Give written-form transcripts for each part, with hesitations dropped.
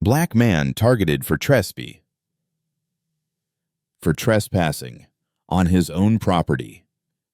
Black man targeted for trespassing on his own property.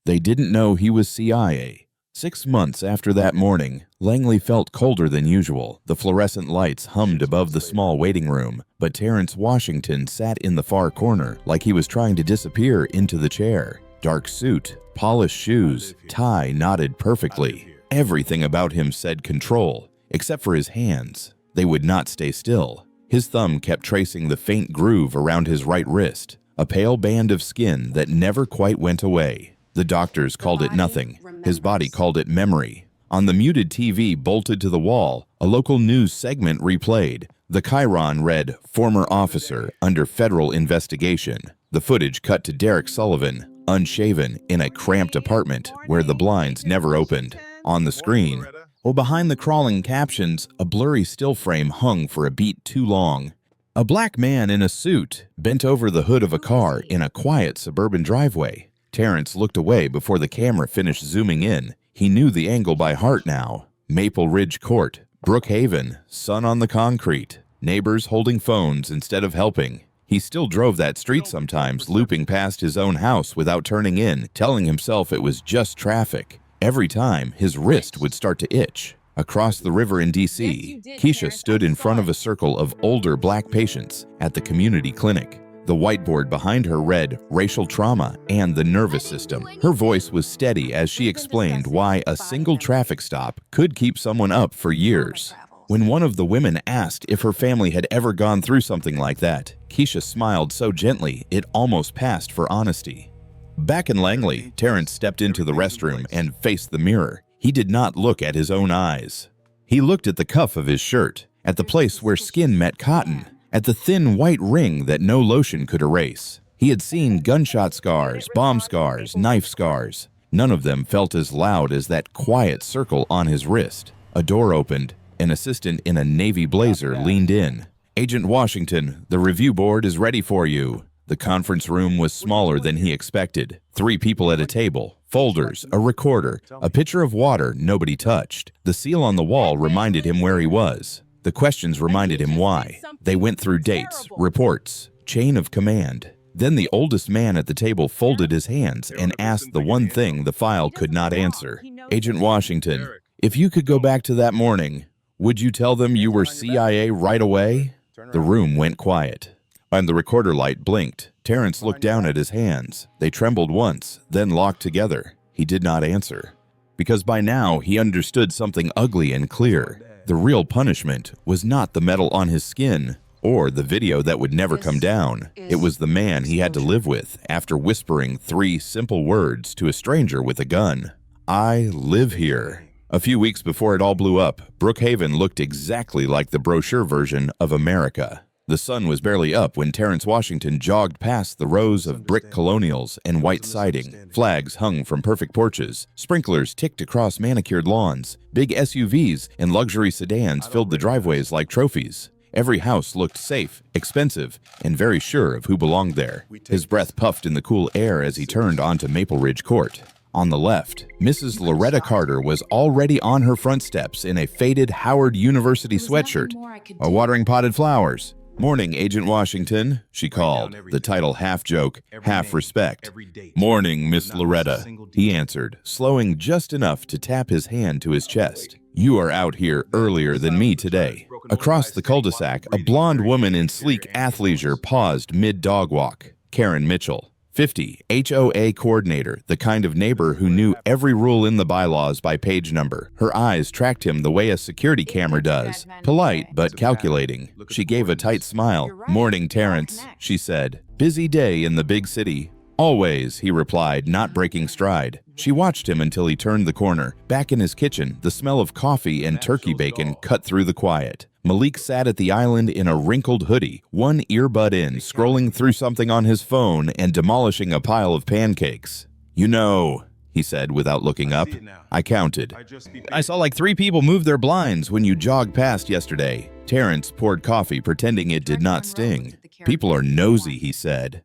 They didn't know he was CIA. 6 months after that morning, Langley felt colder than usual. The fluorescent lights hummed above the small waiting room, but Terrence Washington sat in the far corner like he was trying to disappear into the chair. Dark suit, polished shoes, tie knotted perfectly. Everything about him said control, except for his hands. They would not stay still. His thumb kept tracing the faint groove around his right wrist, a pale band of skin that never quite went away. The doctors called it nothing. His body called it memory. On the muted TV bolted to the wall, a local news segment replayed. The chyron read, "Former officer under federal investigation." The footage cut to Derek Sullivan, unshaven, in a cramped apartment where the blinds never opened. On the screen, behind the crawling captions, a blurry still frame hung for a beat too long. A black man in a suit bent over the hood of a car in a quiet suburban driveway. Terrence looked away before the camera finished zooming in. He knew the angle by heart now. Maple Ridge Court, Brookhaven, sun on the concrete, neighbors holding phones instead of helping. He still drove that street sometimes, looping past his own house without turning in, telling himself it was just traffic. Every time, his wrist would start to itch. Across the river in D.C., Keisha stood in front of a circle of older black patients at the community clinic. The whiteboard behind her read racial trauma and the nervous system. Her voice was steady as she explained why a single traffic stop could keep someone up for years. When one of the women asked if her family had ever gone through something like that, Keisha smiled so gently it almost passed for honesty. Back in Langley, Terrence stepped into the restroom and faced the mirror. He did not look at his own eyes. He looked at the cuff of his shirt, at the place where skin met cotton, at the thin white ring that no lotion could erase. He had seen gunshot scars, bomb scars, knife scars. None of them felt as loud as that quiet circle on his wrist. A door opened. An assistant in a navy blazer leaned in. "Agent Washington, the review board is ready for you." The conference room was smaller than he expected. 3 people at a table, folders, a recorder, a pitcher of water nobody touched. The seal on the wall reminded him where he was. The questions reminded him why. They went through dates, reports, chain of command. Then the oldest man at the table folded his hands and asked the one thing the file could not answer. "Agent Washington, if you could go back to that morning, would you tell them you were CIA right away?" The room went quiet, and the recorder light blinked. Terrence looked down at his hands. They trembled once, then locked together. He did not answer, because by now he understood something ugly and clear. The real punishment was not the metal on his skin or the video that would never come down. It was the man he had to live with after whispering 3 simple words to a stranger with a gun. "I live here." A few weeks before it all blew up, Brookhaven looked exactly like the brochure version of America. The sun was barely up when Terrence Washington jogged past the rows of brick colonials and white siding. Flags hung from perfect porches. Sprinklers ticked across manicured lawns. Big SUVs and luxury sedans filled the driveways like trophies. Every house looked safe, expensive, and very sure of who belonged there. His breath puffed in the cool air as he turned onto Maple Ridge Court. On the left, Mrs. Loretta Carter was already on her front steps in a faded Howard University sweatshirt. "A watering potted flowers." "Morning, Agent Washington," she called, the title half joke, half respect. "Morning, Miss Loretta," he answered, slowing just enough to tap his hand to his chest. "You are out here earlier than me today." Across the cul-de-sac, a blonde woman in sleek athleisure paused mid-dog walk. Karen Mitchell, 50, HOA coordinator, the kind of neighbor who knew every rule in the bylaws by page number. Her eyes tracked him the way a security camera does, polite but calculating. She gave a tight smile. "Morning, Terrence," she said. "Busy day in the big city." "Always," he replied, not breaking stride. She watched him until he turned the corner. Back in his kitchen, the smell of coffee and turkey bacon cut through the quiet. Malik sat at the island in a wrinkled hoodie, one earbud in, scrolling through something on his phone and demolishing a pile of pancakes. "You know," he said without looking up, "I counted. I saw like 3 people move their blinds when you jogged past yesterday." Terrence poured coffee, pretending it did not sting. "People are nosy," he said.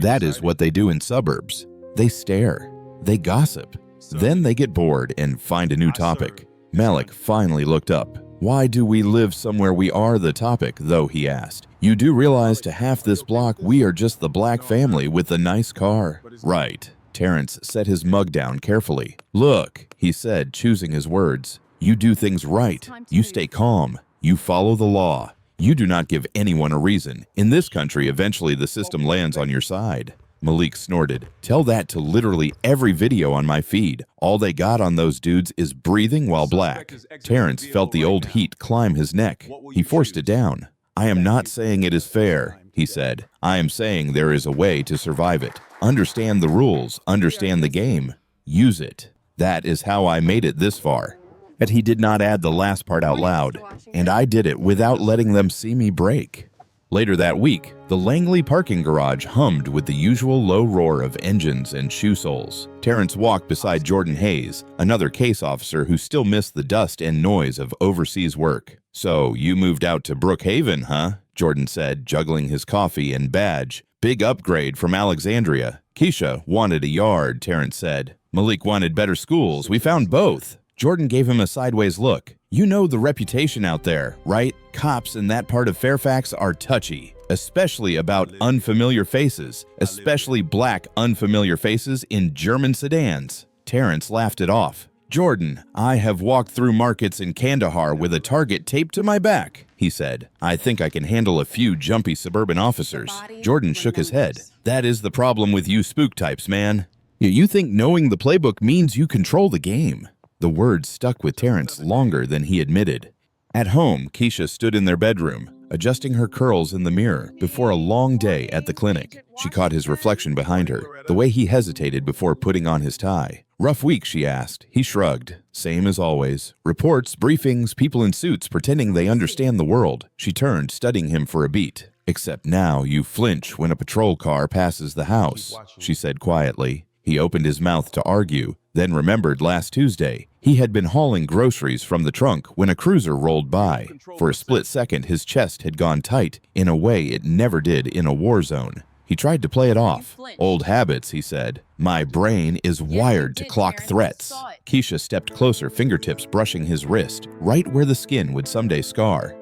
"That is what they do in suburbs. They stare. They gossip. Then they get bored and find a new topic." Malik finally looked up. Why do we live somewhere we are the topic, though, he asked. You do realize to half this block we are just the black family with the nice car. Right. Terrence set his mug down carefully. Look, he said, choosing his words. You do things right. You stay calm. You follow the law. You do not give anyone a reason. In this country, eventually the system lands on your side. Malik snorted. Tell that to literally every video on my feed. All they got on those dudes is breathing while black. Terrence felt the old heat climb his neck. He forced it down. I am not saying it is fair, he said. I am saying there is a way to survive it. Understand the rules, understand the game, use it. That is how I made it this far. But he did not add the last part out loud, and I did it without letting them see me break. Later that week, the Langley parking garage hummed with the usual low roar of engines and shoe soles. Terrence walked beside Jordan Hayes, another case officer who still missed the dust and noise of overseas work. So, you moved out to Brookhaven, huh? Jordan said, juggling his coffee and badge. Big upgrade from Alexandria. Keisha wanted a yard, Terrence said. Malik wanted better schools. We found both. Jordan gave him a sideways look. You know the reputation out there, right? Cops in that part of Fairfax are touchy, especially about unfamiliar faces, especially black unfamiliar faces in German sedans. Terrence laughed it off. Jordan, I have walked through markets in Kandahar with a target taped to my back, he said. I think I can handle a few jumpy suburban officers. Jordan shook his head. That is the problem with you spook types, man. You think knowing the playbook means you control the game. The words stuck with Terrence longer than he admitted. At home, Keisha stood in their bedroom, adjusting her curls in the mirror before a long day at the clinic. She caught his reflection behind her, the way he hesitated before putting on his tie. Rough week, she asked. He shrugged. Same as always. Reports, briefings, people in suits pretending they understand the world. She turned, studying him for a beat. Except now you flinch when a patrol car passes the house, she said quietly. He opened his mouth to argue, then remembered last Tuesday. He had been hauling groceries from the trunk when a cruiser rolled by. For a split second, his chest had gone tight in a way it never did in a war zone. He tried to play it off. Old habits, he said. My brain is wired to clock threats. Keisha stepped closer, fingertips brushing his wrist, right where the skin would someday scar.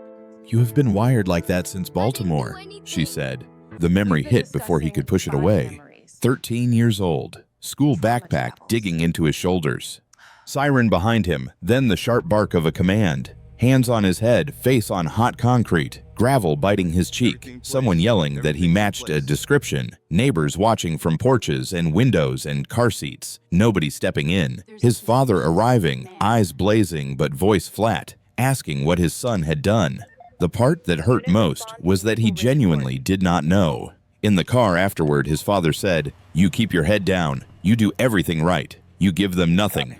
You have been wired like that since Baltimore, she said. The memory hit before he could push it away. 13 years old. School backpack digging into his shoulders. Siren behind him, then the sharp bark of a command. Hands on his head, face on hot concrete, gravel biting his cheek, someone yelling that he matched a description, neighbors watching from porches and windows and car seats, nobody stepping in, his father arriving, eyes blazing but voice flat, asking what his son had done. The part that hurt most was that he genuinely did not know. In the car afterward, his father said, "You keep your head down. You do everything right. You give them nothing.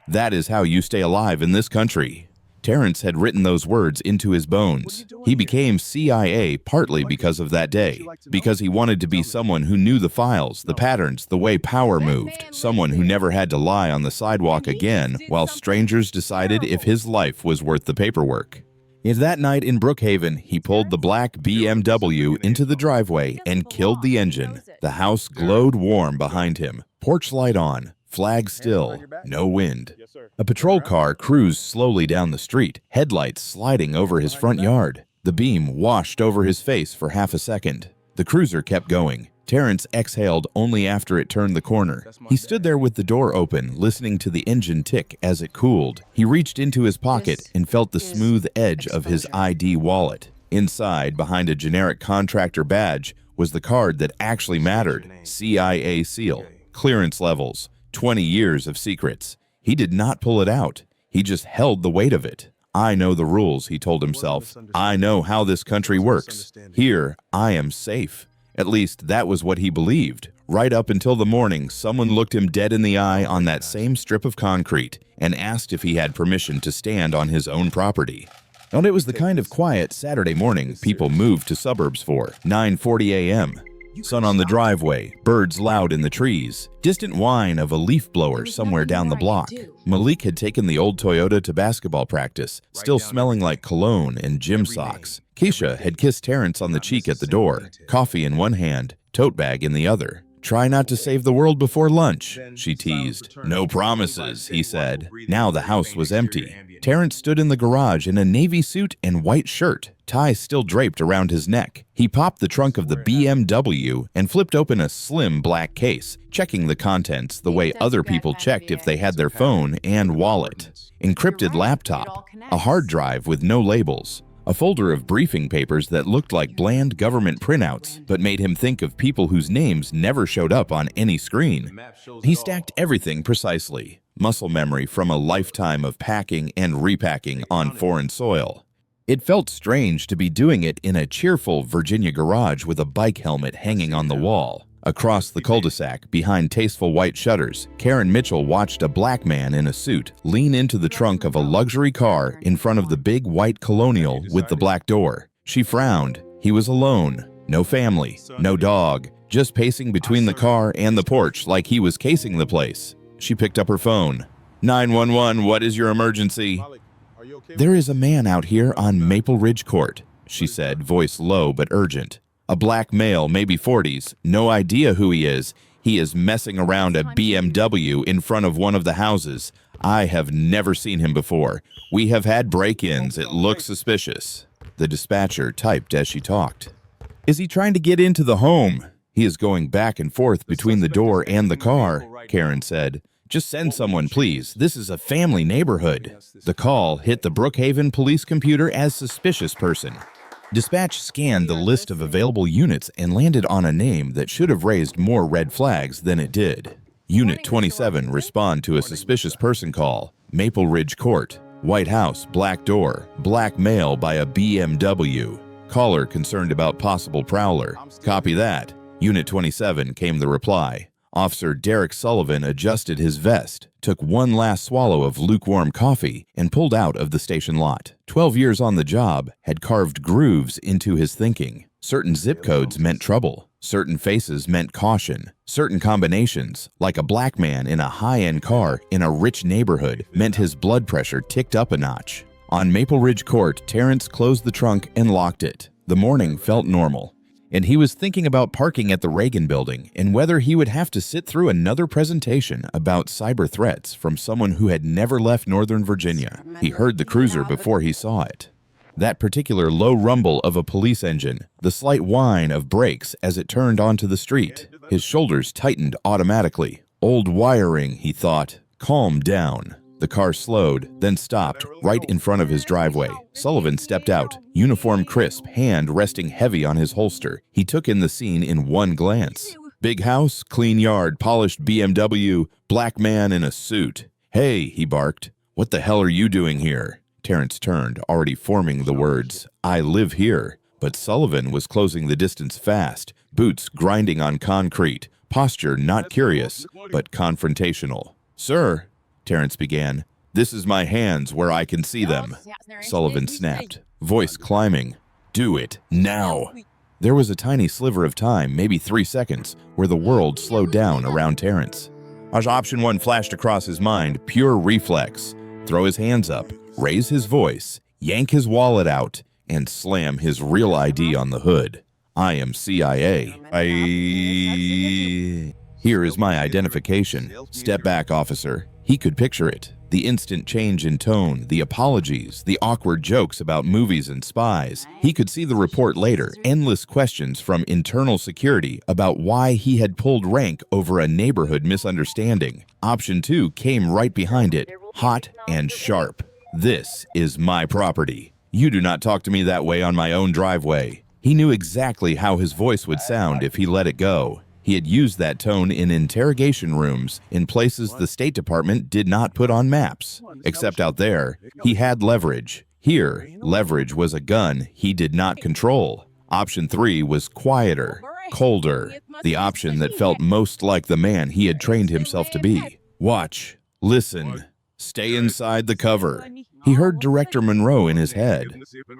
That is how you stay alive in this country." Terrence had written those words into his bones. He became CIA partly because of that day, because he wanted to be someone who knew the files, the patterns, the way power moved, someone who never had to lie on the sidewalk again while strangers decided if his life was worth the paperwork. Yet that night in Brookhaven, he pulled the black BMW into the driveway and killed the engine. The house glowed warm behind him, porch light on, flag still, no wind. A patrol car cruised slowly down the street, headlights sliding over his front yard. The beam washed over his face for half a second. The cruiser kept going. Terrence exhaled only after it turned the corner. He stood there with the door open, listening to the engine tick as it cooled. He reached into his pocket and felt the smooth edge of his ID wallet. Inside, behind a generic contractor badge, was the card that actually mattered. CIA seal. Clearance levels. 20 years of secrets. He did not pull it out. He just held the weight of it. I know the rules, he told himself. I know how this country works. Here, I am safe. At least that was what he believed. Right up until the morning, someone looked him dead in the eye on that same strip of concrete and asked if he had permission to stand on his own property. And it was the kind of quiet Saturday morning people moved to suburbs for. 9:40 a.m. Sun on the driveway, birds loud in the trees, distant whine of a leaf blower somewhere down the block. Malik had taken the old Toyota to basketball practice, still smelling like cologne and gym socks. Keisha had kissed Terrence on the cheek at the door, coffee in one hand, tote bag in the other. Try not to save the world before lunch, she teased. No promises, he said. Now the house was empty. Terrence stood in the garage in a navy suit and white shirt, tie still draped around his neck. He popped the trunk of the BMW and flipped open a slim black case, checking the contents the way other people checked if they had their phone and wallet. Encrypted laptop, a hard drive with no labels, a folder of briefing papers that looked like bland government printouts but made him think of people whose names never showed up on any screen. He stacked everything precisely, muscle memory from a lifetime of packing and repacking on foreign soil. It felt strange to be doing it in a cheerful Virginia garage with a bike helmet hanging on the wall. Across the cul-de-sac, behind tasteful white shutters, Karen Mitchell watched a black man in a suit lean into the trunk of a luxury car in front of the big white Colonial with the black door. She frowned. He was alone. No family, no dog, just pacing between the car and the porch like he was casing the place. She picked up her phone. 911, what is your emergency? There is a man out here on Maple Ridge Court, she said, voice low but urgent. A black male, maybe 40s, no idea who he is. He is messing around a BMW in front of one of the houses. I have never seen him before. We have had break-ins. It looks suspicious. The dispatcher typed as she talked. Is he trying to get into the home? He is going back and forth between the door and the car, Karen said. Just send someone, please. This is a family neighborhood. The call hit the Brookhaven police computer as suspicious person. Dispatch scanned the list of available units and landed on a name that should have raised more red flags than it did. Unit 27 respond to a suspicious person call. Maple Ridge Court. White House, black door. Black male by a BMW. Caller concerned about possible prowler. Copy that. Unit 27 came the reply. Officer Derek Sullivan adjusted his vest, took one last swallow of lukewarm coffee, and pulled out of the station lot. 12 years on the job had carved grooves into his thinking. Certain zip codes meant trouble. Certain faces meant caution. Certain combinations, like a black man in a high-end car in a rich neighborhood, meant his blood pressure ticked up a notch. On Maple Ridge Court, Terrence closed the trunk and locked it. The morning felt normal. And he was thinking about parking at the Reagan building and whether he would have to sit through another presentation about cyber threats from someone who had never left Northern Virginia. He heard the cruiser before he saw it. That particular low rumble of a police engine, the slight whine of brakes as it turned onto the street. His shoulders tightened automatically. Old wiring, he thought. Calm down. The car slowed, then stopped right in front of his driveway. Sullivan stepped out, uniform crisp, hand resting heavy on his holster. He took in the scene in one glance. Big house, clean yard, polished BMW, black man in a suit. Hey, he barked. What the hell are you doing here? Terrence turned, already forming the words, I live here. But Sullivan was closing the distance fast, boots grinding on concrete, posture not curious, but confrontational. Sir, Terrence began. This is my hands where I can see them. Sullivan snapped, voice climbing. Do it, now. There was a tiny sliver of time, maybe 3 seconds, where the world slowed down around Terrence. As option 1 flashed across his mind, pure reflex. Throw his hands up, raise his voice, yank his wallet out, and slam his real ID on the hood. I am CIA. Here is my identification. Step back, officer. He could picture it. The instant change in tone, the apologies, the awkward jokes about movies and spies. He could see the report later, endless questions from internal security about why he had pulled rank over a neighborhood misunderstanding. Option 2 came right behind it, hot and sharp. This is my property. You do not talk to me that way on my own driveway. He knew exactly how his voice would sound if he let it go. He had used that tone in interrogation rooms, in places the State Department did not put on maps. Except out there, he had leverage. Here, leverage was a gun he did not control. Option 3 was quieter, colder, the option that felt most like the man he had trained himself to be. Watch, listen, stay inside the cover. He heard Director Monroe in his head,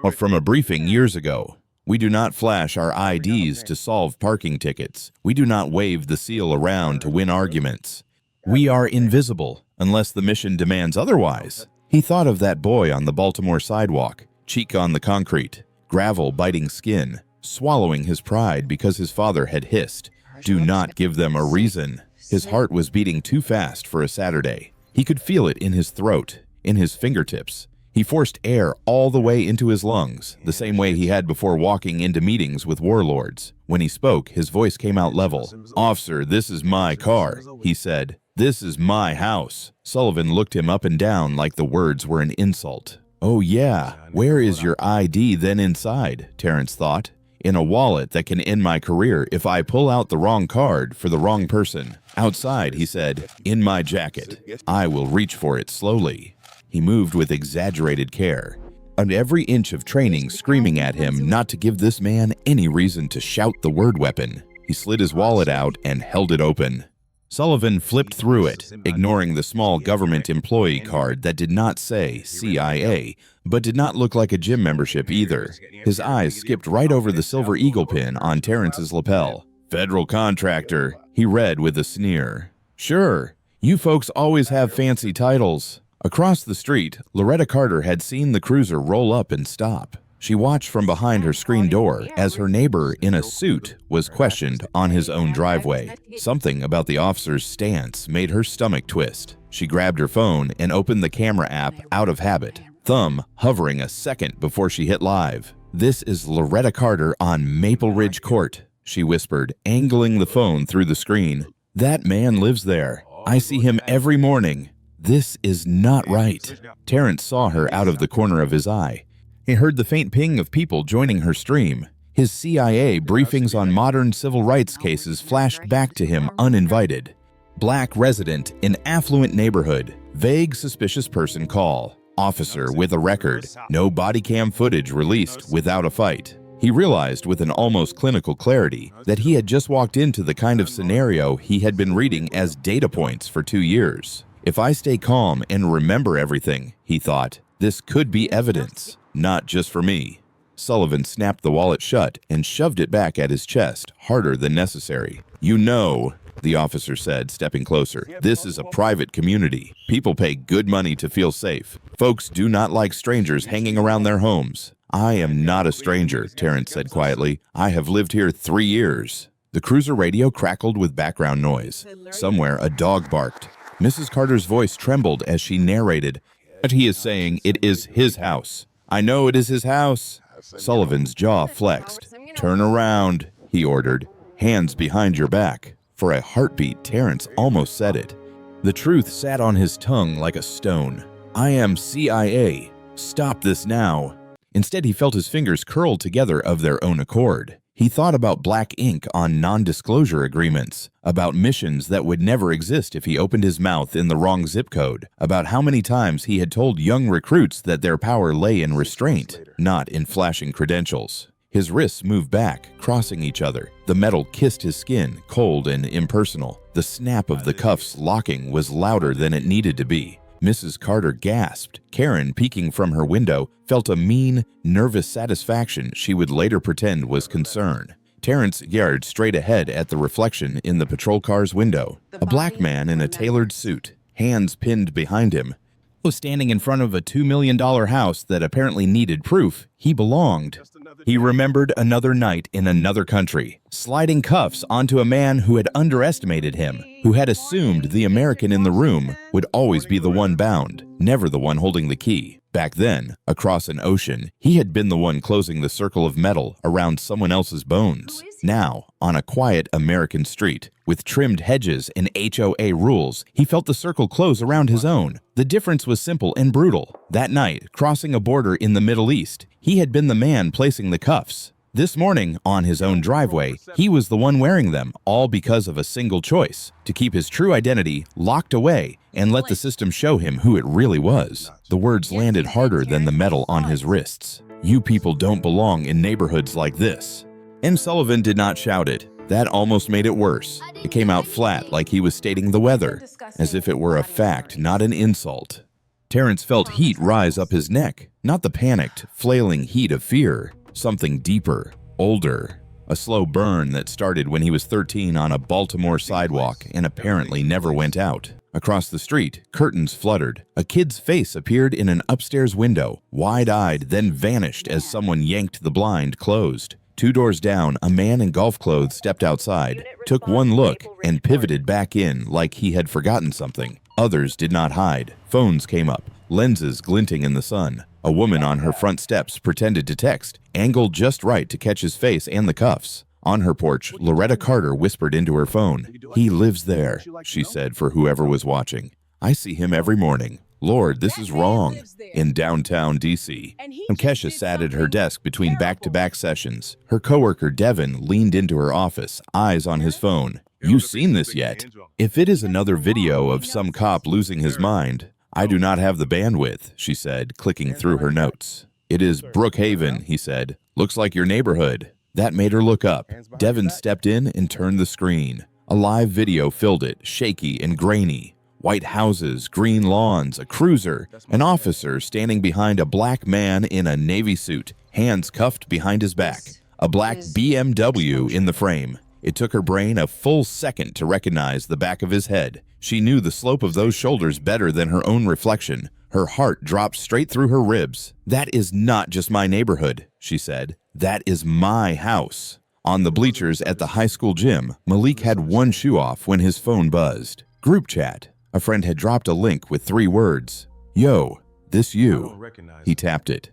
or from a briefing years ago. We do not flash our IDs to solve parking tickets. We do not wave the seal around to win arguments. We are invisible unless the mission demands otherwise. He thought of that boy on the Baltimore sidewalk, cheek on the concrete, gravel biting skin, swallowing his pride because his father had hissed, Do not give them a reason. His heart was beating too fast for a Saturday. He could feel it in his throat, in his fingertips. He forced air all the way into his lungs, the same way he had before walking into meetings with warlords. When he spoke, his voice came out level. "Officer, this is my car," he said. "This is my house." Sullivan looked him up and down like the words were an insult. "Oh yeah, where is your ID then inside?" Terrence thought. "In a wallet that can end my career if I pull out the wrong card for the wrong person." "Outside," he said. "In my jacket. I will reach for it slowly." He moved with exaggerated care, and every inch of training screaming at him not to give this man any reason to shout the word weapon. He slid his wallet out and held it open. Sullivan flipped through it, ignoring the small government employee card that did not say CIA, but did not look like a gym membership either. His eyes skipped right over the silver eagle pin on Terrence's lapel. "Federal contractor," he read with a sneer. "Sure, you folks always have fancy titles." Across the street, Loretta Carter had seen the cruiser roll up and stop. She watched from behind her screen door as her neighbor in a suit was questioned on his own driveway. Something about the officer's stance made her stomach twist. She grabbed her phone and opened the camera app out of habit, thumb hovering a second before she hit live. "This is Loretta Carter on Maple Ridge Court," she whispered, angling the phone through the screen. "That man lives there. I see him every morning. This is not right." Terrence saw her out of the corner of his eye. He heard the faint ping of people joining her stream. His CIA briefings on modern civil rights cases flashed back to him uninvited. Black resident in affluent neighborhood. Vague suspicious person call. Officer with a record. No body cam footage released without a fight. He realized with an almost clinical clarity that he had just walked into the kind of scenario he had been reading as data points for 2 years. "If I stay calm and remember everything," he thought, "this could be evidence, not just for me." Sullivan snapped the wallet shut and shoved it back at his chest, harder than necessary. "You know," the officer said, stepping closer, "this is a private community. People pay good money to feel safe. Folks do not like strangers hanging around their homes." "I am not a stranger," Terrence said quietly. "I have lived here 3 years." The cruiser radio crackled with background noise. Somewhere a dog barked. Mrs. Carter's voice trembled as she narrated, "But he is saying it is his house. I know it is his house." Sullivan's jaw flexed. "Turn around," he ordered. "Hands behind your back." For a heartbeat, Terrence almost said it. The truth sat on his tongue like a stone. "I am CIA. Stop this now." Instead, he felt his fingers curl together of their own accord. He thought about black ink on non-disclosure agreements, about missions that would never exist if he opened his mouth in the wrong zip code, about how many times he had told young recruits that their power lay in restraint, not in flashing credentials. His wrists moved back, crossing each other. The metal kissed his skin, cold and impersonal. The snap of the cuffs locking was louder than it needed to be. Mrs. Carter gasped. Karen, peeking from her window, felt a mean, nervous satisfaction she would later pretend was concern. Terrence stared straight ahead at the reflection in the patrol car's window. A black man in a tailored suit, hands pinned behind him, was standing in front of a $2 million house that apparently needed proof he belonged. He remembered another night in another country, sliding cuffs onto a man who had underestimated him, who had assumed the American in the room would always be the one bound, never the one holding the key. Back then, across an ocean, he had been the one closing the circle of metal around someone else's bones. Now, on a quiet American street, with trimmed hedges and HOA rules, he felt the circle close around his own. The difference was simple and brutal. That night, crossing a border in the Middle East, he had been the man placing the cuffs. This morning, on his own driveway, he was the one wearing them, all because of a single choice: to keep his true identity locked away and let the system show him who it really was. The words landed harder than the metal on his wrists. "You people don't belong in neighborhoods like this." M. Sullivan did not shout it. That almost made it worse. It came out flat, like he was stating the weather, as if it were a fact, not an insult. Terrence felt heat rise up his neck, not the panicked, flailing heat of fear. Something deeper, older, a slow burn that started when he was 13 on a Baltimore sidewalk and apparently never went out. Across the street, curtains fluttered. A kid's face appeared in an upstairs window, wide-eyed, then vanished as someone yanked the blind closed. 2 doors down, a man in golf clothes stepped outside, took one look, and pivoted back in like he had forgotten something. Others did not hide. Phones came up, lenses glinting in the sun. A woman on her front steps pretended to text, angled just right to catch his face and the cuffs. On her porch, Loretta Carter whispered into her phone. "He lives there," she said for whoever was watching. "I see him every morning. Lord, this is wrong." In downtown D.C., Kesha sat at her desk between back-to-back sessions. Her coworker Devin leaned into her office, eyes on his phone. "You seen this yet? If it is another video of some cop losing his mind, I do not have the bandwidth," she said, clicking through her notes. "It is Brookhaven," he said. "Looks like your neighborhood." That made her look up. Devin stepped in and turned the screen. A live video filled it, shaky and grainy. White houses, green lawns, a cruiser, an officer standing behind a black man in a navy suit, hands cuffed behind his back, a black BMW in the frame. It took her brain a full second to recognize the back of his head. She knew the slope of those shoulders better than her own reflection. Her heart dropped straight through her ribs. "That is not just my neighborhood," she said. "That is my house." On the bleachers at the high school gym, Malik had one shoe off when his phone buzzed. Group chat. A friend had dropped a link with 3 words. "Yo, this you." He tapped it,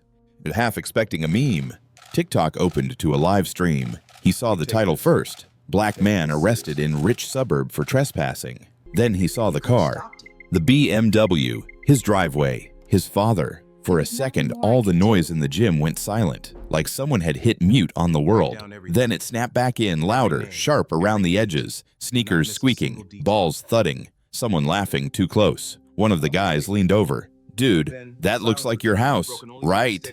half expecting a meme. TikTok opened to a live stream. He saw the title first. Black man arrested in rich suburb for trespassing. Then he saw the car. The BMW, his driveway, his father. For a second, all the noise in the gym went silent, like someone had hit mute on the world. Then it snapped back in, louder, sharp around the edges, sneakers squeaking, balls thudding, someone laughing too close. One of the guys leaned over. "Dude, that looks like your house, right?"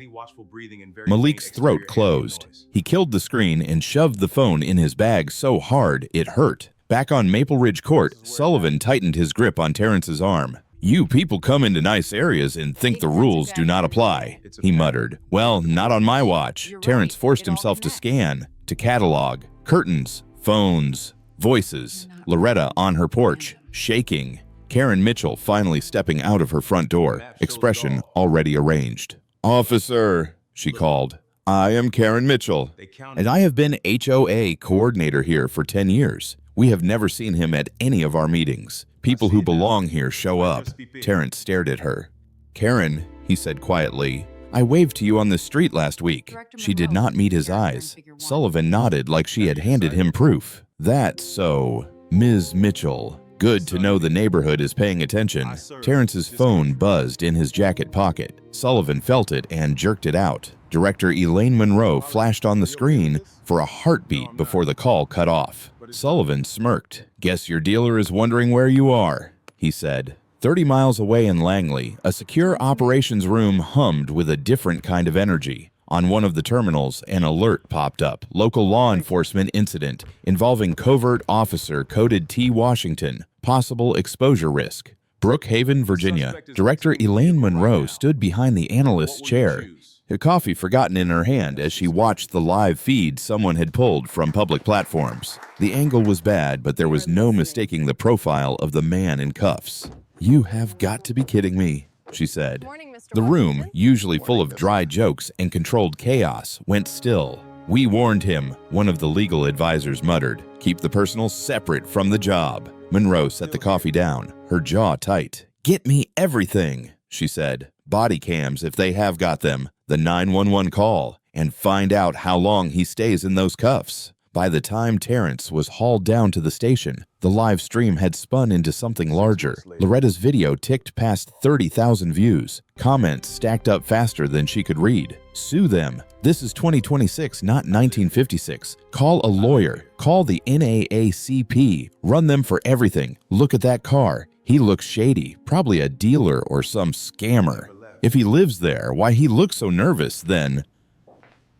Malik's throat closed. He killed the screen and shoved the phone in his bag so hard it hurt. Back on Maple Ridge Court, Sullivan tightened his grip on Terrence's arm. "You people come into nice areas and think the rules do not apply," he muttered. "Well, not on my watch." Terrence forced himself to scan, to catalog. Curtains, phones, voices. Loretta on her porch, shaking. Karen Mitchell finally stepping out of her front door, expression already arranged. "Officer," she called. "I am Karen Mitchell, and I have been HOA coordinator here for 10 years. We have never seen him at any of our meetings. People who belong here show up." Terrence stared at her. "Karen," he said quietly, "I waved to you on the street last week." She did not meet his eyes. Sullivan nodded like she had handed him proof. "That's so, Ms. Mitchell. Good to know the neighborhood is paying attention." Terrence's phone buzzed in his jacket pocket. Sullivan felt it and jerked it out. Director Elaine Monroe flashed on the screen for a heartbeat before the call cut off. Sullivan smirked. "Guess your dealer is wondering where you are," he said. 30 miles away in Langley, a secure operations room hummed with a different kind of energy. On one of the terminals, an alert popped up. Local law enforcement incident involving covert officer coded T. Washington. Possible exposure risk. Brookhaven, Virginia. Director Elaine Monroe stood behind the analyst's chair, her coffee forgotten in her hand as she watched the live feed someone had pulled from public platforms. The angle was bad, but there was no mistaking the profile of the man in cuffs. "You have got to be kidding me," she said. The room, usually full of dry jokes and controlled chaos, went still. "We warned him," one of the legal advisors muttered. "Keep the personal separate from the job." Monroe set the coffee down, her jaw tight. "Get me everything," she said. "Body cams if they have got them, the 911 call, and find out how long he stays in those cuffs." By the time Terrence was hauled down to the station, the live stream had spun into something larger. Loretta's video ticked past 30,000 views. Comments stacked up faster than she could read. "Sue them. This is 2026, not 1956. Call a lawyer. Call the NAACP. Run them for everything. Look at that car. He looks shady, probably a dealer or some scammer. If he lives there, why he looks so nervous then?"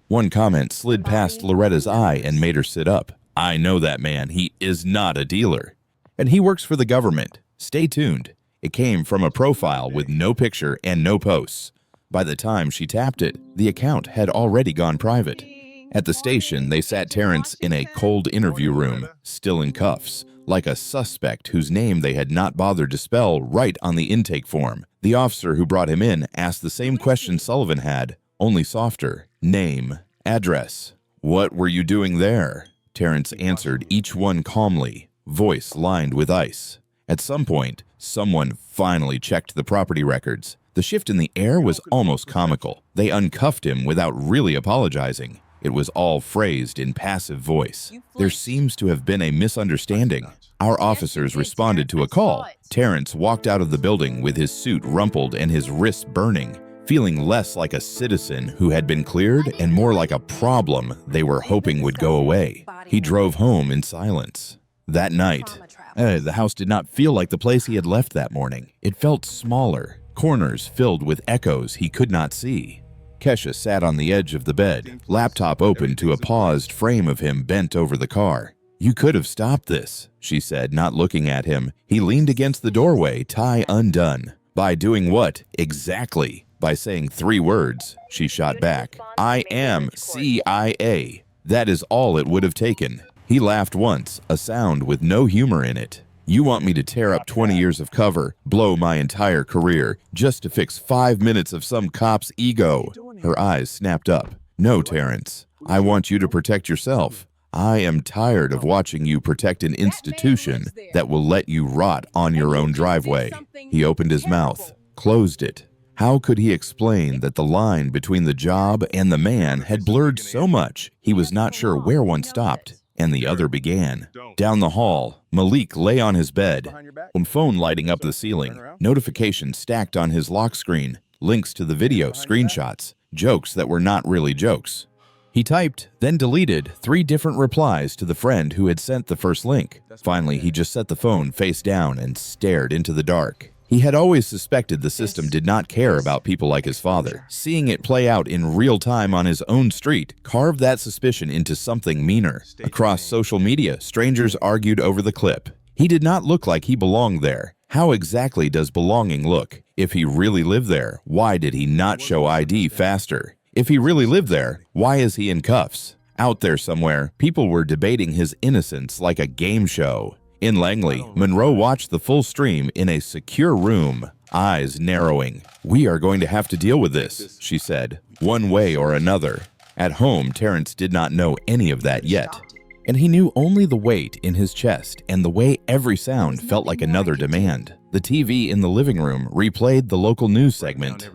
One comment slid past Loretta's eye and made her sit up. "I know that man. He is not a dealer. And he works for the government. Stay tuned." It came from a profile with no picture and no posts. By the time she tapped it, the account had already gone private. At the station, they sat Terrence in a cold interview room, still in cuffs, like a suspect whose name they had not bothered to spell right on the intake form. The officer who brought him in asked the same question Sullivan had, only softer. Name, address, "What were you doing there?" Terrence answered each one calmly, voice lined with ice. At some point, someone finally checked the property records. The shift in the air was almost comical. They uncuffed him without really apologizing. It was all phrased in passive voice. There seems to have been a misunderstanding. Our officers responded to a call. Terrence walked out of the building with his suit rumpled and his wrists burning, feeling less like a citizen who had been cleared and more like a problem they were hoping would go away. He drove home in silence. That night, the house did not feel like the place he had left that morning. It felt smaller, corners filled with echoes he could not see. Kesha sat on the edge of the bed, laptop open to a paused frame of him bent over the car. "You could have stopped this," she said, not looking at him. He leaned against the doorway, tie undone. "By doing what, exactly?" "By saying 3 words, she shot back. "I am CIA. That is all it would have taken." He laughed once, a sound with no humor in it. "You want me to tear up 20 years of cover, blow my entire career, just to fix 5 minutes of some cop's ego?" Her eyes snapped up. "No, Terrence. I want you to protect yourself. I am tired of watching you protect an institution that will let you rot on your own driveway." He opened his mouth, closed it. How could he explain that the line between the job and the man had blurred so much he was not sure where one stopped and the other began? Down the hall, Malik lay on his bed, a phone lighting up the ceiling, notifications stacked on his lock screen, links to the video, screenshots, jokes that were not really jokes. He typed, then deleted 3 different replies to the friend who had sent the first link. Finally, he just set the phone face down and stared into the dark. He had always suspected the system did not care about people like his father. Seeing it play out in real time on his own street carved that suspicion into something meaner. Across social media, strangers argued over the clip. He did not look like he belonged there. How exactly does belonging look? If he really lived there, why did he not show ID faster? If he really lived there, why is he in cuffs? Out there somewhere, people were debating his innocence like a game show. In Langley, Monroe watched the full stream in a secure room, eyes narrowing. "We are going to have to deal with this," she said, "one way or another." At home, Terrence did not know any of that yet. And he knew only the weight in his chest and the way every sound felt like another demand. The TV in the living room replayed the local news segment.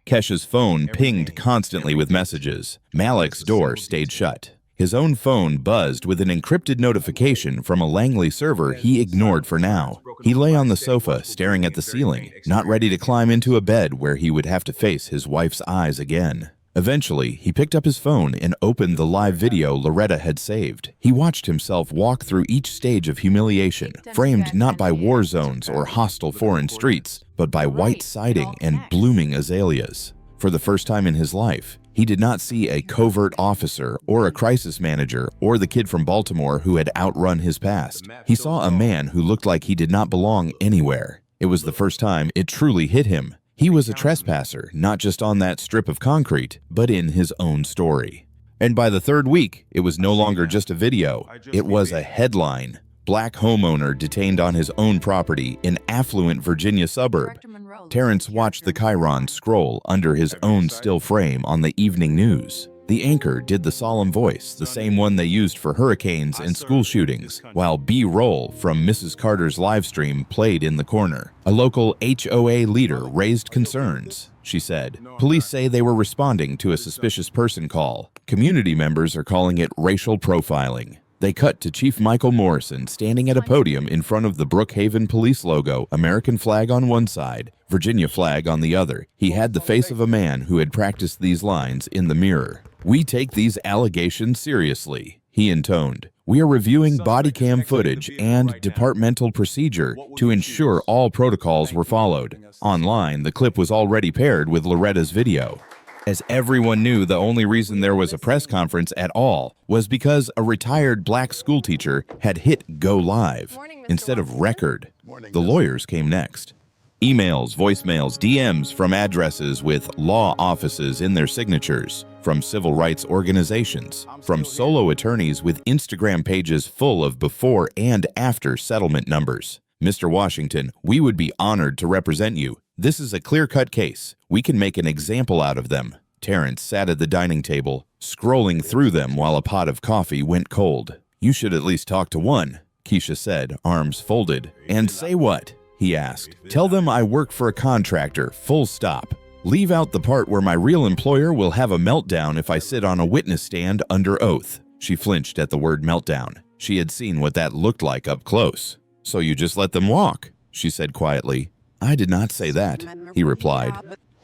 Kesha's phone pinged constantly with messages. Malik's door stayed shut. His own phone buzzed with an encrypted notification from a Langley server he ignored for now. He lay on the sofa, staring at the ceiling, not ready to climb into a bed where he would have to face his wife's eyes again. Eventually, he picked up his phone and opened the live video Loretta had saved. He watched himself walk through each stage of humiliation, framed not by war zones or hostile foreign streets, but by white siding and blooming azaleas. For the first time in his life, he did not see a covert officer or a crisis manager or the kid from Baltimore who had outrun his past. He saw a man who looked like he did not belong anywhere. It was the first time it truly hit him. He was a trespasser, not just on that strip of concrete, but in his own story. And by the 3rd week, it was no longer just a video. It was a headline. Black homeowner detained on his own property in affluent Virginia suburb. Terrence watched the chyron scroll under his own still frame on the evening news. The anchor did the solemn voice, the same one they used for hurricanes and school shootings, while B-roll from Mrs. Carter's live stream played in the corner. A local HOA leader raised concerns. She said, "Police say they were responding to a suspicious person call. Community members are calling it racial profiling." They cut to Chief Michael Morrison standing at a podium in front of the Brookhaven police logo, American flag on one side, Virginia flag on the other. He had the face of a man who had practiced these lines in the mirror. "We take these allegations seriously," he intoned. "We are reviewing body cam footage and departmental procedure to ensure all protocols were followed." Online, the clip was already paired with Loretta's video. As everyone knew, the only reason there was a press conference at all was because a retired black schoolteacher had hit go live instead of record. The lawyers came next. Emails, voicemails, DMs from addresses with law offices in their signatures, from civil rights organizations, from solo attorneys with Instagram pages full of before and after settlement numbers. "Mr. Washington, we would be honored to represent you. This is a clear-cut case. We can make an example out of them." Terrence sat at the dining table, scrolling through them while a pot of coffee went cold. "You should at least talk to one," Keisha said, arms folded. "And say what?" he asked. "Tell them I work for a contractor, full stop. Leave out the part where my real employer will have a meltdown if I sit on a witness stand under oath." She flinched at the word meltdown. She had seen what that looked like up close. "So you just let them walk," she said quietly. "I did not say that," he replied.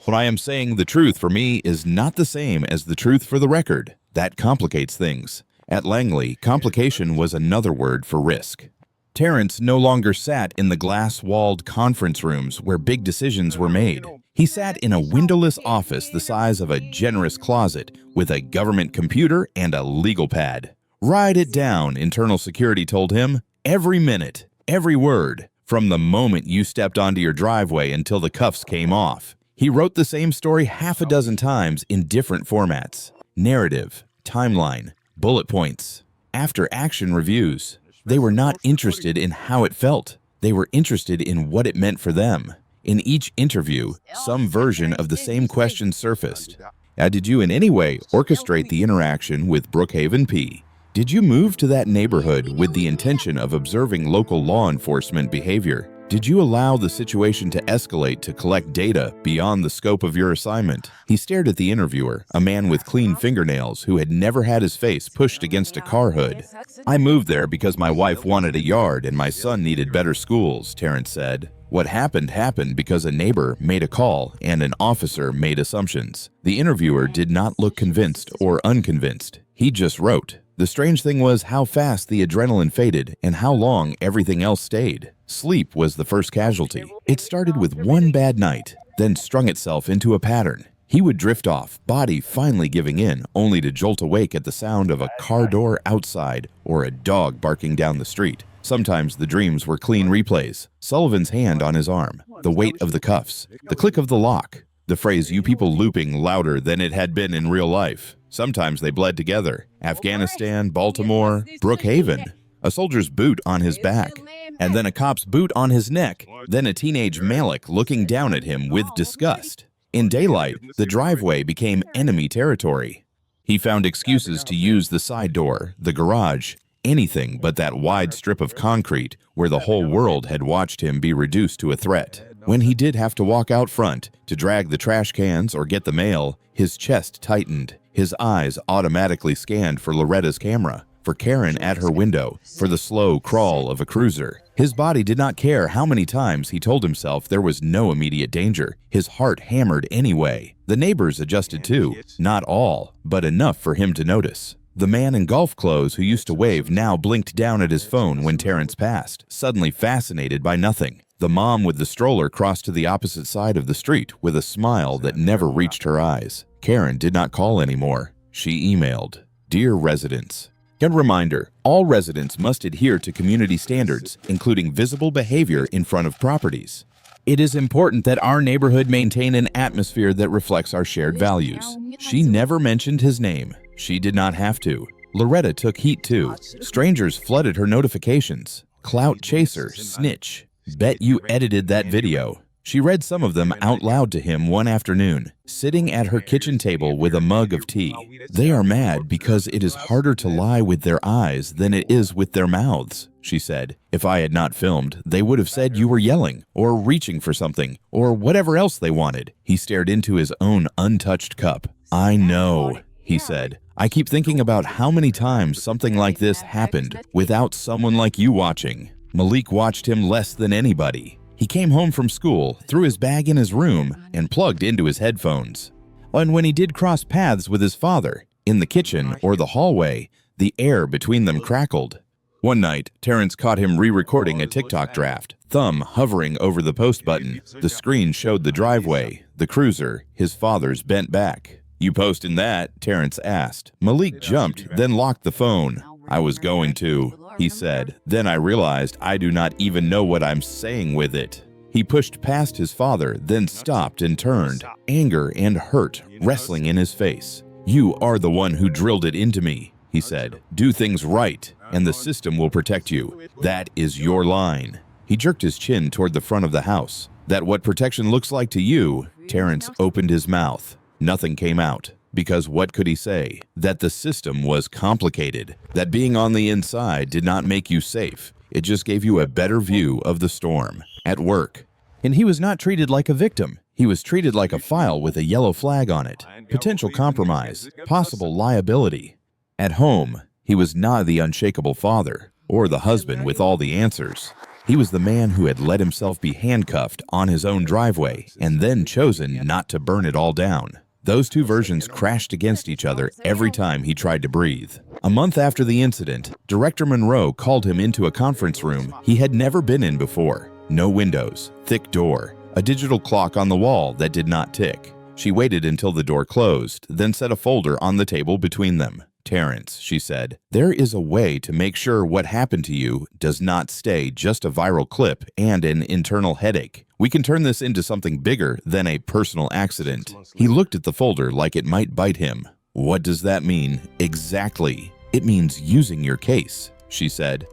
"What I am saying, the truth for me is not the same as the truth for the record. That complicates things." At Langley, complication was another word for risk. Terrence no longer sat in the glass-walled conference rooms where big decisions were made. He sat in a windowless office the size of a generous closet with a government computer and a legal pad. "Write it down," internal security told him. "Every minute, every word, from the moment you stepped onto your driveway until the cuffs came off." He wrote the same story half a dozen times in different formats: narrative, timeline, bullet points, after-action reviews. They were not interested in how it felt. They were interested in what it meant for them. In each interview, some version of the same question surfaced. Did you in any way orchestrate the interaction with Brookhaven P? Did you move to that neighborhood with the intention of observing local law enforcement behavior? Did you allow the situation to escalate to collect data beyond the scope of your assignment? He stared at the interviewer, a man with clean fingernails who had never had his face pushed against a car hood. "I moved there because my wife wanted a yard and my son needed better schools," Terrence said. "What happened because a neighbor made a call and an officer made assumptions." The interviewer did not look convinced or unconvinced. He just wrote. The strange thing was how fast the adrenaline faded and how long everything else stayed. Sleep was the first casualty. It started with one bad night, then strung itself into a pattern. He would drift off, body finally giving in, only to jolt awake at the sound of a car door outside or a dog barking down the street. Sometimes the dreams were clean replays. Sullivan's hand on his arm, the weight of the cuffs, the click of the lock, the phrase "you people" looping louder than it had been in real life. Sometimes they bled together. Afghanistan, Baltimore, Brookhaven. A soldier's boot on his back, and then a cop's boot on his neck, then a teenage Malik looking down at him with disgust. In daylight, the driveway became enemy territory. He found excuses to use the side door, the garage, anything but that wide strip of concrete where the whole world had watched him be reduced to a threat. When he did have to walk out front to drag the trash cans or get the mail, his chest tightened. His eyes automatically scanned for Loretta's camera, for Karen at her window, for the slow crawl of a cruiser. His body did not care how many times he told himself there was no immediate danger. His heart hammered anyway. The neighbors adjusted too. Not all, but enough for him to notice. The man in golf clothes who used to wave now blinked down at his phone when Terrence passed, suddenly fascinated by nothing. The mom with the stroller crossed to the opposite side of the street with a smile that never reached her eyes. Karen did not call anymore. She emailed, "Dear residents." A reminder, all residents must adhere to community standards, including visible behavior in front of properties. It is important that our neighborhood maintain an atmosphere that reflects our shared values. She never mentioned his name. She did not have to. Loretta took heat too. Strangers flooded her notifications. Clout chaser, snitch. Bet you edited that video. She read some of them out loud to him one afternoon, sitting at her kitchen table with a mug of tea. "They are mad because it is harder to lie with their eyes than it is with their mouths," she said. "If I had not filmed, they would have said you were yelling, or reaching for something, or whatever else they wanted." He stared into his own untouched cup. "I know," he said. "I keep thinking about how many times something like this happened without someone like you watching." Malik watched him less than anybody. He came home from school, threw his bag in his room, and plugged into his headphones. And when he did cross paths with his father, in the kitchen or the hallway, the air between them crackled. One night, Terrence caught him re-recording a TikTok draft, thumb hovering over the post button. The screen showed the driveway, the cruiser, his father's bent back. "You posting that?" Terrence asked. Malik jumped, then locked the phone. "I was going to," he said. "Then I realized I do not even know what I'm saying with it." He pushed past his father, then stopped and turned, anger and hurt wrestling in his face. "You are the one who drilled it into me," he said. "Do things right, and the system will protect you. That is your line." He jerked his chin toward the front of the house. "That what protection looks like to you?" Terrence opened his mouth. Nothing came out. Because what could he say? That the system was complicated, that being on the inside did not make you safe. It just gave you a better view of the storm. At work. And he was not treated like a victim. He was treated like a file with a yellow flag on it. Potential compromise, possible liability. At home, he was not the unshakable father or the husband with all the answers. He was the man who had let himself be handcuffed on his own driveway and then chosen not to burn it all down. Those two versions crashed against each other every time he tried to breathe. A month after the incident, Director Monroe called him into a conference room he had never been in before. No windows, thick door, a digital clock on the wall that did not tick. She waited until the door closed, then set a folder on the table between them. "Terrence," she said, "there is a way to make sure what happened to you does not stay just a viral clip and an internal headache. We can turn this into something bigger than a personal accident." He looked at the folder like it might bite him. "What does that mean exactly?" "It means using your case," she said.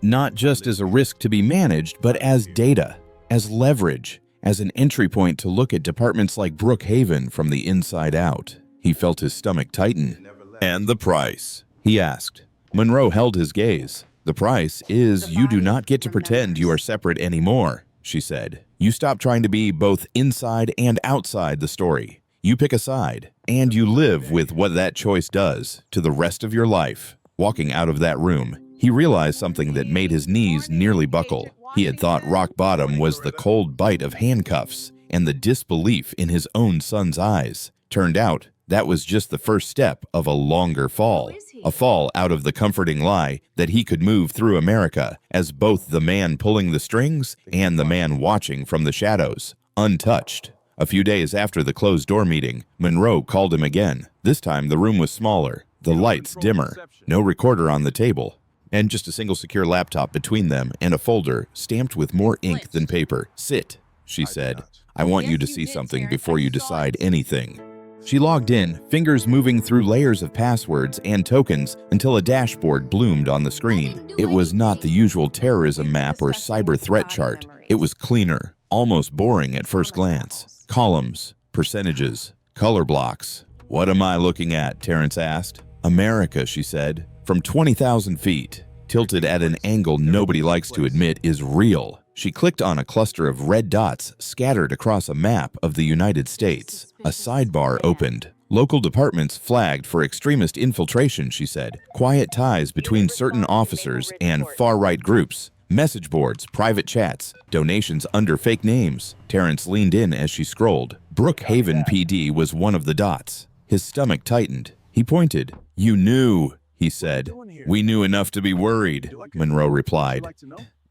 "Not just as a risk to be managed, but as data, as leverage, as an entry point to look at departments like Brookhaven from the inside out." He felt his stomach tighten. "And the price?" he asked. Monroe held his gaze. "The price is you do not get to pretend you are separate anymore," she said. "You stop trying to be both inside and outside the story. You pick a side, and you live with what that choice does to the rest of your life." Walking out of that room, he realized something that made his knees nearly buckle. He had thought rock bottom was the cold bite of handcuffs and the disbelief in his own son's eyes. Turned out, that was just the first step of a longer fall. A fall out of the comforting lie that he could move through America as both the man pulling the strings and the man watching from the shadows, untouched. A few days after the closed-door meeting, Monroe called him again. This time the room was smaller, the lights dimmer, no recorder on the table, and just a single secure laptop between them and a folder stamped with more ink than paper. "Sit," she said. "I want you to see something before you decide anything." She logged in, fingers moving through layers of passwords and tokens until a dashboard bloomed on the screen. It was not the usual terrorism map or cyber threat chart. It was cleaner, almost boring at first glance. Columns, percentages, color blocks. "What am I looking at?" Terrence asked. "America," she said. "From 20,000 feet, tilted at an angle nobody likes to admit is real." She clicked on a cluster of red dots scattered across a map of the United States. A sidebar opened. "Local departments flagged for extremist infiltration," she said. "Quiet ties between certain officers and far-right groups. Message boards, private chats, donations under fake names." Terrence leaned in as she scrolled. Brookhaven PD was one of the dots. His stomach tightened. He pointed. "You knew," he said. "We knew enough to be worried," Monroe replied.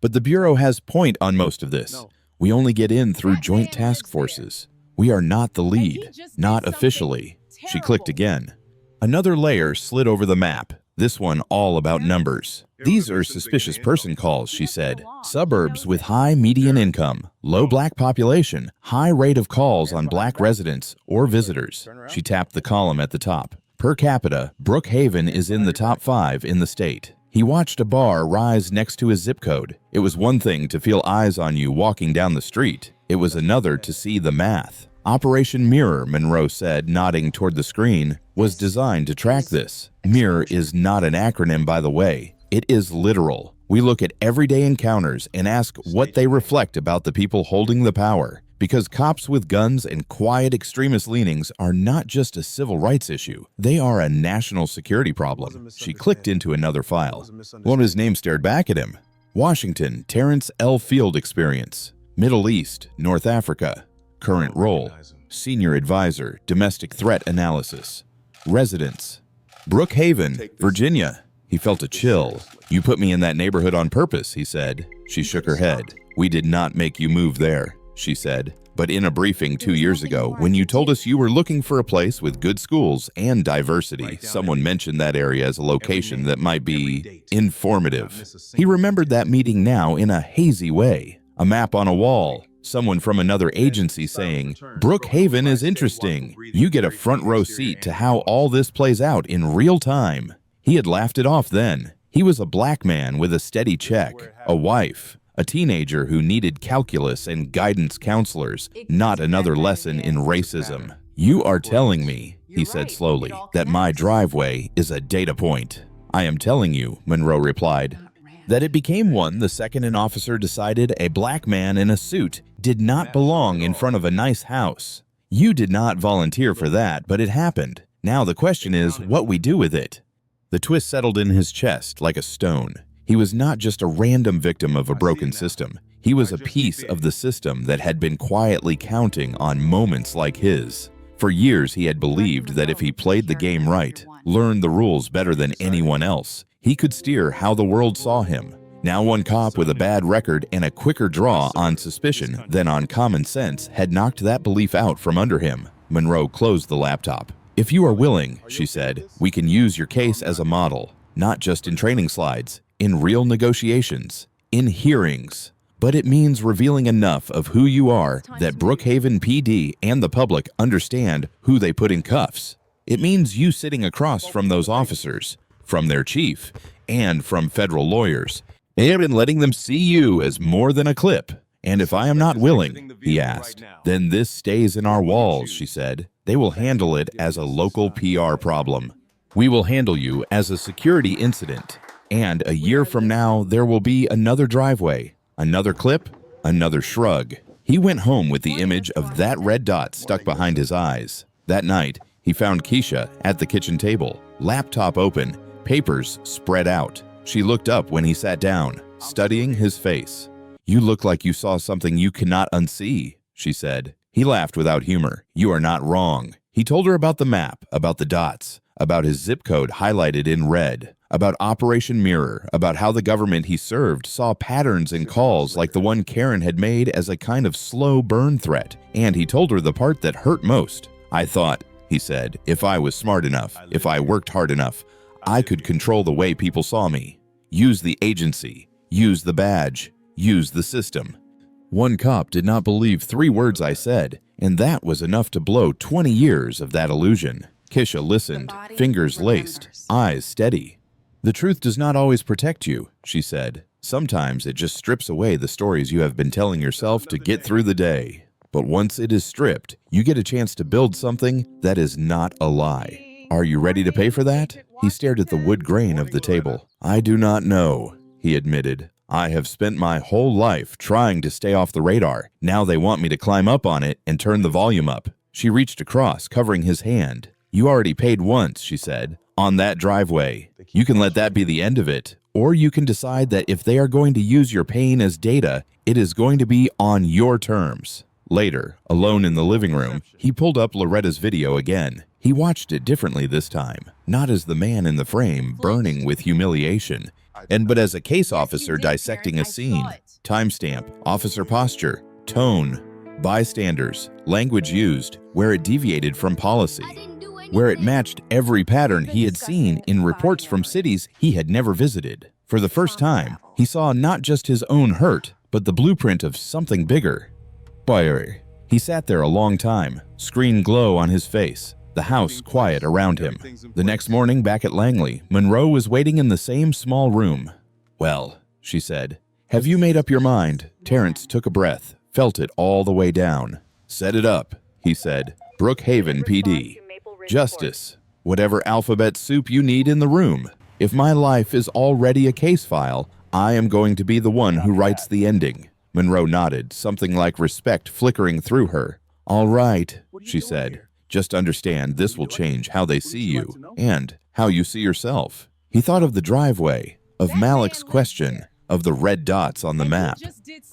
"But the Bureau has point on most of this. We only get in through joint task forces. We are not the lead, not officially." She clicked again. Another layer slid over the map, this one all about numbers. "These are suspicious person calls," she said. "Suburbs with high median income, low black population, high rate of calls on black residents or visitors." She tapped the column at the top. Per capita, Brookhaven is in the top 5 in the state. He watched a bar rise next to his zip code. It was one thing to feel eyes on you walking down the street. It was another to see the math. Operation Mirror, Monroe said, nodding toward the screen, was designed to track this. Mirror is not an acronym, by the way. It is literal. We look at everyday encounters and ask what they reflect about the people holding the power. Because cops with guns and quiet extremist leanings are not just a civil rights issue. They are a national security problem. She clicked into another file. Well, his name stared back at him. Washington, Terrence L. Field Experience. Middle East, North Africa. Current role, Senior Advisor, Domestic Threat Analysis. Residence, Brookhaven, Virginia. He felt a chill. "You put me in that neighborhood on purpose," he said. She shook her head. "We did not make you move there," she said. "But in a briefing 2 years ago, when you told us you were looking for a place with good schools and diversity, someone mentioned that area as a location that might be informative." He remembered that meeting now in a hazy way. A map on a wall, someone from another agency saying, "Brookhaven is interesting. You get a front row seat to how all this plays out in real time." He had laughed it off then. He was a black man with a steady check, a wife, a teenager who needed calculus and guidance counselors, not another lesson in racism. "You are telling me he said slowly, that my driveway is a data point. I am telling you, Monroe replied, that it became one the second an officer decided a black man in a suit did not belong in front of a nice house. You did not volunteer for that, but it happened. Now the question is what we do with it. The twist settled in his chest like a stone. He was not just a random victim of a broken system. He was a piece of the system that had been quietly counting on moments like his. For years, he had believed that if he played the game right, learned the rules better than anyone else, he could steer how the world saw him. Now one cop with a bad record and a quicker draw on suspicion than on common sense had knocked that belief out from under him. Monroe closed the laptop. If you are willing, she said, we can use your case as a model, not just in training slides, in real negotiations, in hearings. But it means revealing enough of who you are that Brookhaven PD and the public understand who they put in cuffs. It means you sitting across from those officers, from their chief, and from federal lawyers, and letting them see you as more than a clip. And if I am not willing, he asked, then this stays in our walls, she said. They will handle it as a local PR problem. We will handle you as a security incident. And a year from now, there will be another driveway. Another clip, another shrug. He went home with the image of that red dot stuck behind his eyes. That night, he found Keisha at the kitchen table, laptop open, papers spread out. She looked up when he sat down, studying his face. You look like you saw something you cannot unsee, she said. He laughed without humor. You are not wrong. He told her about the map, about the dots, about his zip code highlighted in red, about Operation Mirror, about how the government he served saw patterns in calls like the one Karen had made as a kind of slow burn threat. And he told her the part that hurt most. I thought, he said, if I was smart enough, if I worked hard enough, I could control the way people saw me. Use the agency, use the badge, use the system. One cop did not believe 3 words I said, and that was enough to blow 20 years of that illusion. Keisha listened, fingers laced, eyes steady. The truth does not always protect you, she said. Sometimes it just strips away the stories you have been telling yourself to get through the day. But once it is stripped, you get a chance to build something that is not a lie. Are you ready to pay for that? He stared at the wood grain of the table. I do not know, he admitted. I have spent my whole life trying to stay off the radar. Now they want me to climb up on it and turn the volume up. She reached across, covering his hand. You already paid once, she said, on that driveway. You can let that be the end of it, or you can decide that if they are going to use your pain as data, it is going to be on your terms. Later, alone in the living room, he pulled up Loretta's video again. He watched it differently this time, not as the man in the frame burning with humiliation, but as a case officer dissecting a scene. Timestamp, officer posture, tone, bystanders, language used, where it deviated from policy, where it matched every pattern he had seen in reports from cities he had never visited. For the first time, he saw not just his own hurt, but the blueprint of something bigger. Boy, he sat there a long time, screen glow on his face, the house quiet around him. The next morning, back at Langley, Monroe was waiting in the same small room. Well, she said, have you made up your mind? Terrence took a breath, felt it all the way down. Set it up, he said. Brookhaven PD. Justice. Whatever alphabet soup you need in the room. If my life is already a case file, I am going to be the one who writes the ending. Monroe nodded, something like respect flickering through her. All right, she said. Just understand this will change how they see you and how you see yourself. He thought of the driveway, of Malik's question, of the red dots on the map.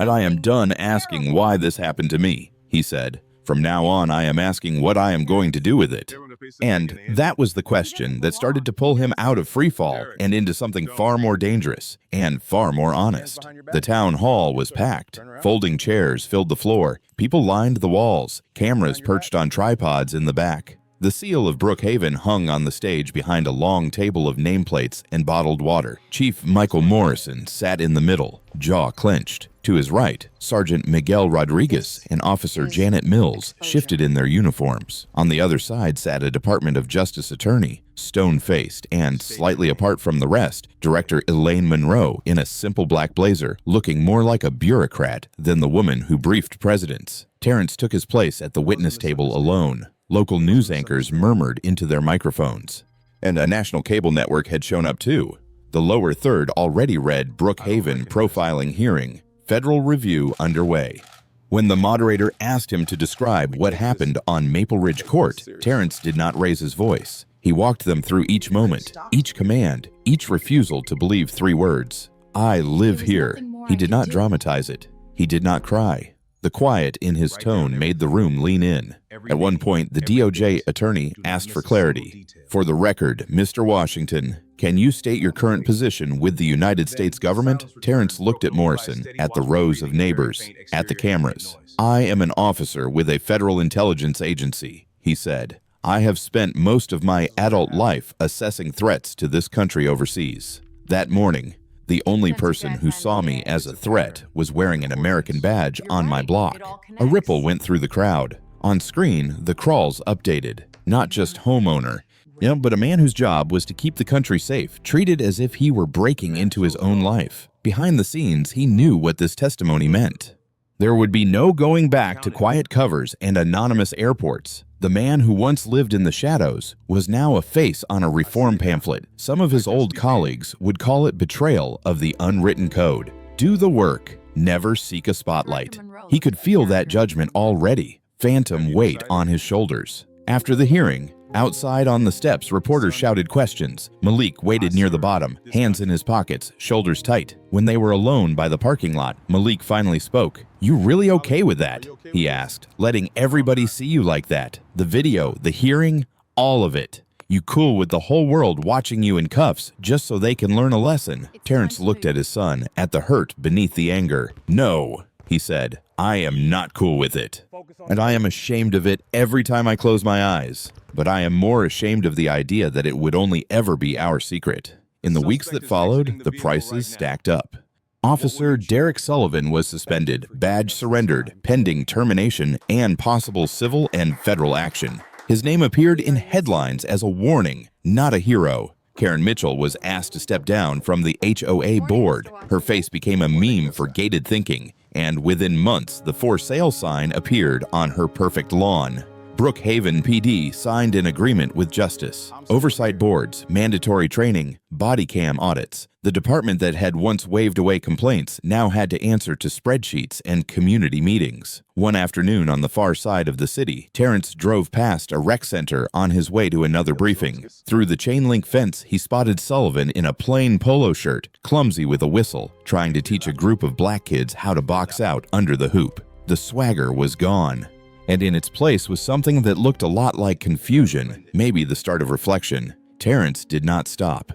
And I am done asking why this happened to me, he said. From now on, I am asking what I am going to do with it. And that was the question that started to pull him out of freefall and into something far more dangerous and far more honest. The town hall was packed. Folding chairs filled the floor. People lined the walls. Cameras perched on tripods in the back. The seal of Brookhaven hung on the stage behind a long table of nameplates and bottled water. Chief Michael Morrison sat in the middle, jaw clenched. To his right, Sergeant Miguel Rodriguez and Officer Janet Mills shifted in their uniforms. On the other side sat a Department of Justice attorney, stone-faced and slightly apart from the rest, Director Elaine Monroe in a simple black blazer, looking more like a bureaucrat than the woman who briefed presidents. Terrence took his place at the witness table alone. Local news anchors murmured into their microphones. And a national cable network had shown up too. The lower third already read Brookhaven profiling hearing, federal review underway. When the moderator asked him to describe what happened on Maple Ridge Court, Terrence did not raise his voice. He walked them through each moment, each command, each refusal to believe 3 words. I live here. He did not dramatize it. He did not cry. The quiet in his tone made the room lean in. At one point, the DOJ attorney asked for clarity. For the record, Mr. Washington, can you state your current position with the United States government? Terrence looked at Morrison, at the rows of neighbors, at the cameras. I am an officer with a federal intelligence agency, he said. I have spent most of my adult life assessing threats to this country overseas. That morning, the only person who saw me as a threat was wearing an American badge on my block. A ripple went through the crowd. On screen, the crawls updated. Not just homeowner, but a man whose job was to keep the country safe, treated as if he were breaking into his own life. Behind the scenes, he knew what this testimony meant. There would be no going back to quiet covers and anonymous airports. The man who once lived in the shadows was now a face on a reform pamphlet. Some of his old colleagues would call it betrayal of the unwritten code. Do the work, never seek a spotlight. He could feel that judgment already, phantom weight on his shoulders. After the hearing, outside on the steps, reporters shouted questions. Malik waited near the bottom, hands in his pockets, shoulders tight. When they were alone by the parking lot, Malik finally spoke. You really okay with that? He asked, letting everybody see you like that. The video, the hearing, all of it. You cool with the whole world watching you in cuffs just so they can learn a lesson? Terrence looked at his son, at the hurt beneath the anger. No, he said, I am not cool with it. And I am ashamed of it every time I close my eyes. But I am more ashamed of the idea that it would only ever be our secret. In the weeks that followed, the prices stacked up. Officer Derek Sullivan was suspended, badge surrendered, pending termination and possible civil and federal action. His name appeared in headlines as a warning, not a hero. Karen Mitchell was asked to step down from the HOA board. Her face became a meme for gated thinking, and within months, the for sale sign appeared on her perfect lawn. Brookhaven PD signed an agreement with Justice. Oversight boards, mandatory training, body cam audits. The department that had once waved away complaints now had to answer to spreadsheets and community meetings. One afternoon on the far side of the city, Terrence drove past a rec center on his way to another briefing. Through the chain-link fence, he spotted Sullivan in a plain polo shirt, clumsy with a whistle, trying to teach a group of black kids how to box out under the hoop. The swagger was gone. And in its place was something that looked a lot like confusion, maybe the start of reflection. Terrence did not stop.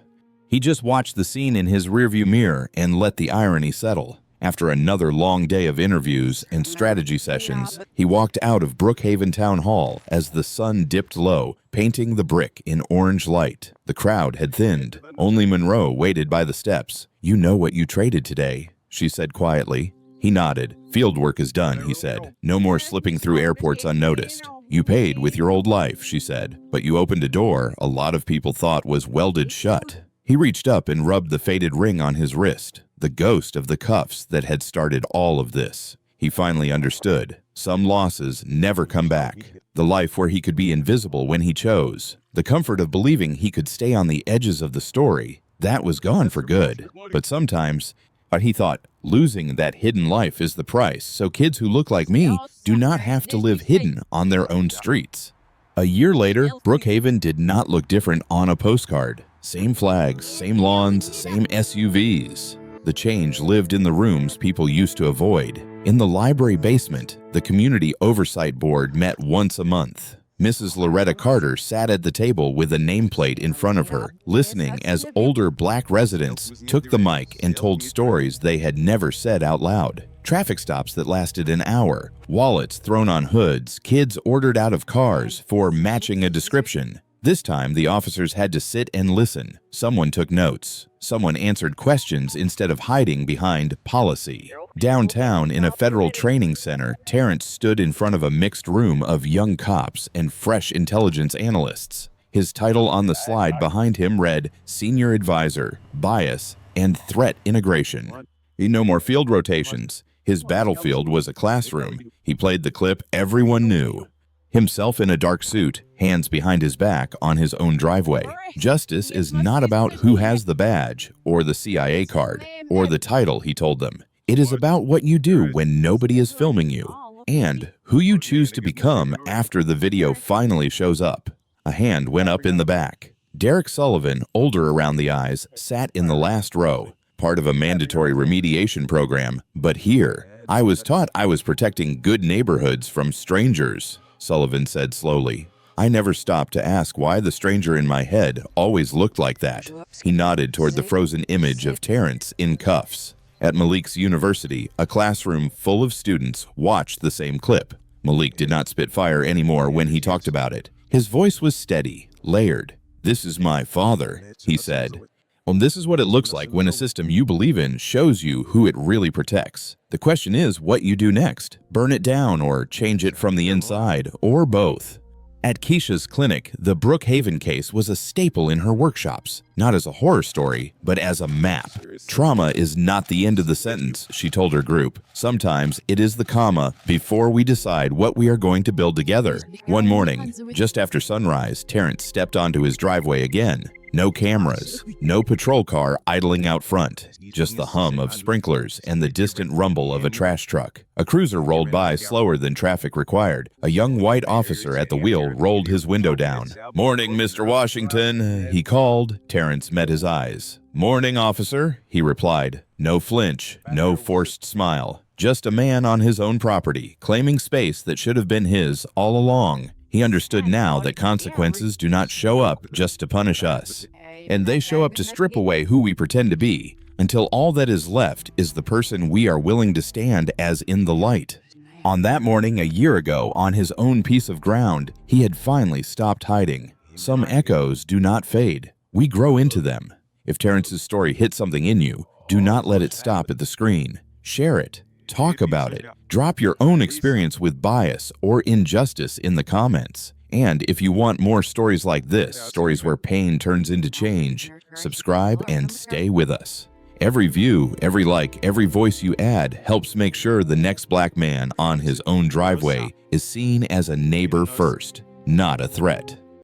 He just watched the scene in his rearview mirror and let the irony settle. After another long day of interviews and strategy sessions, he walked out of Brookhaven Town Hall as the sun dipped low, painting the brick in orange light. The crowd had thinned. Only Monroe waited by the steps. You know what you traded today, she said quietly. He nodded. Field work is done, he said. No more slipping through airports unnoticed. You paid with your old life, she said, but you opened a door a lot of people thought was welded shut. He reached up and rubbed the faded ring on his wrist, the ghost of the cuffs that had started all of this. He finally understood. Some losses never come back. The life where he could be invisible when he chose. The comfort of believing he could stay on the edges of the story. That was gone for good. But sometimes, he thought, losing that hidden life is the price, so kids who look like me do not have to live hidden on their own streets. A year later, Brookhaven did not look different on a postcard. Same flags, same lawns, same SUVs. The change lived in the rooms people used to avoid. In the library basement, the Community Oversight Board met once a month. Mrs. Loretta Carter sat at the table with a nameplate in front of her, listening as older black residents took the mic and told stories they had never said out loud. Traffic stops that lasted an hour, wallets thrown on hoods, kids ordered out of cars for matching a description. This time, the officers had to sit and listen. Someone took notes. Someone answered questions instead of hiding behind policy. Downtown in a federal training center, Terrence stood in front of a mixed room of young cops and fresh intelligence analysts. His title on the slide behind him read Senior Advisor, Bias, and Threat Integration. No more field rotations. His battlefield was a classroom. He played the clip everyone knew. himself in a dark suit, hands behind his back on his own driveway. Justice is not about who has the badge or the CIA card or the title, he told them. It is about what you do when nobody is filming you and who you choose to become after the video finally shows up. A hand went up in the back. Derek Sullivan, older around the eyes, sat in the last row, part of a mandatory remediation program. But here, I was taught I was protecting good neighborhoods from strangers, Sullivan said slowly. I never stopped to ask why the stranger in my head always looked like that. He nodded toward the frozen image of Terrence in cuffs. At Malik's university, a classroom full of students watched the same clip. Malik did not spit fire anymore when he talked about it. His voice was steady, layered. This is my father, he said. This is what it looks like when a system you believe in shows you who it really protects. The question is what you do next. Burn it down or change it from the inside, or both. At Keisha's clinic, the Brookhaven case was a staple in her workshops, not as a horror story, but as a map. Trauma is not the end of the sentence, she told her group. Sometimes it is the comma before we decide what we are going to build together. One morning, just after sunrise, Terrence stepped onto his driveway again. No cameras, no patrol car idling out front, just the hum of sprinklers and the distant rumble of a trash truck. A cruiser rolled by slower than traffic required. A young white officer at the wheel rolled his window down. "Morning, Mr. Washington," he called. Terrence met his eyes. "Morning, officer," he replied. No flinch, no forced smile. Just a man on his own property, claiming space that should have been his all along. He understood now that consequences do not show up just to punish us, and they show up to strip away who we pretend to be, until all that is left is the person we are willing to stand as in the light. On that morning a year ago, on his own piece of ground, he had finally stopped hiding. Some echoes do not fade. We grow into them. If Terrence's story hit something in you, do not let it stop at the screen. Share it. Talk about it. Drop your own experience with bias or injustice in the comments. And if you want more stories like this, stories where pain turns into change, subscribe and stay with us. Every view, every like, every voice you add helps make sure the next black man on his own driveway is seen as a neighbor first, not a threat.